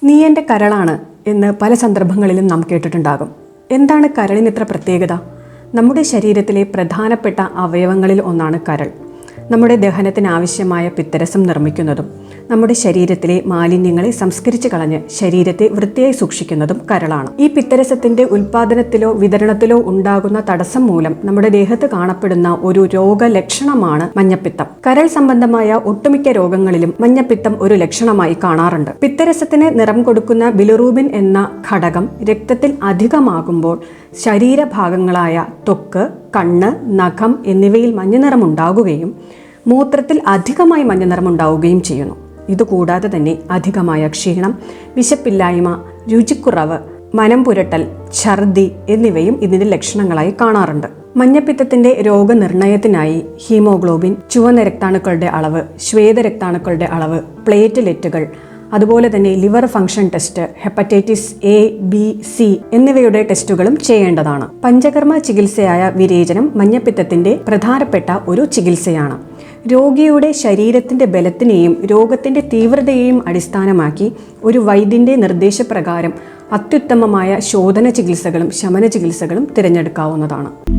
നീ എൻ്റെ കരളാണ് എന്ന് പല സന്ദർഭങ്ങളിലും നാം കേട്ടിട്ടുണ്ടാകും. എന്താണ് കരളിന് ഇത്ര പ്രത്യേകത? നമ്മുടെ ശരീരത്തിലെ പ്രധാനപ്പെട്ട അവയവങ്ങളിൽ ഒന്നാണ് കരൾ. നമ്മുടെ ദഹനത്തിന് ആവശ്യമായ പിത്തരസം നിർമ്മിക്കുന്നതും നമ്മുടെ ശരീരത്തിലെ മാലിന്യങ്ങളെ സംസ്കരിച്ച് കളഞ്ഞ് ശരീരത്തെ വൃത്തിയായി സൂക്ഷിക്കുന്നതും കരളാണ്. ഈ പിത്തരസത്തിന്റെ ഉൽപാദനത്തിലോ വിതരണത്തിലോ ഉണ്ടാകുന്ന തടസ്സം മൂലം നമ്മുടെ ദേഹത്ത് കാണപ്പെടുന്ന ഒരു രോഗലക്ഷണമാണ് മഞ്ഞപ്പിത്തം. കരൾ സംബന്ധമായ ഒട്ടുമിക്ക രോഗങ്ങളിലും മഞ്ഞപ്പിത്തം ഒരു ലക്ഷണമായി കാണാറുണ്ട്. പിത്തരസത്തിന് നിറം കൊടുക്കുന്ന ബിലിറൂബിൻ എന്ന ഘടകം രക്തത്തിൽ അധികമാകുമ്പോൾ ശരീരഭാഗങ്ങളായ ത്വക്ക്, കണ്ണ്, നഖം എന്നിവയിൽ മഞ്ഞനിറം ഉണ്ടാകുകയും മൂത്രത്തിൽ അധികമായി മഞ്ഞനിറം ഉണ്ടാവുകയും ചെയ്യുന്നു. ഇതുകൂടാതെ തന്നെ അധികമായ ക്ഷീണം, വിശപ്പില്ലായ്മ, രുചിക്കുറവ്, മനം പുരട്ടൽ, ഛർദി എന്നിവയും ഇതിന്റെ ലക്ഷണങ്ങളായി കാണാറുണ്ട്. മഞ്ഞപ്പിത്തത്തിന്റെ രോഗനിർണയത്തിനായി ഹീമോഗ്ലോബിൻ, ചുവന്ന രക്താണുക്കളുടെ അളവ്, ശ്വേതരക്താണുക്കളുടെ അളവ്, പ്ലേറ്റ്ലെറ്റുകൾ, അതുപോലെ തന്നെ liver function test, hepatitis A, B, C എന്നിവയുടെ ടെസ്റ്റുകളും ചെയ്യേണ്ടതാണ്. പഞ്ചകർമ്മ ചികിത്സയായ വിരേചനം മഞ്ഞപ്പിത്തത്തിന്റെ പ്രധാനപ്പെട്ട ഒരു ചികിത്സയാണ്. രോഗിയുടെ ശരീരത്തിന്റെ ബലത്തിനെയും രോഗത്തിന്റെ തീവ്രതയെയും അടിസ്ഥാനമാക്കി ഒരു വൈദ്യന്റെ നിർദ്ദേശപ്രകാരം അത്യുത്തമമായ ശോധന ചികിത്സകളും ശമന ചികിത്സകളും തിരഞ്ഞെടുക്കാവുന്നതാണ്.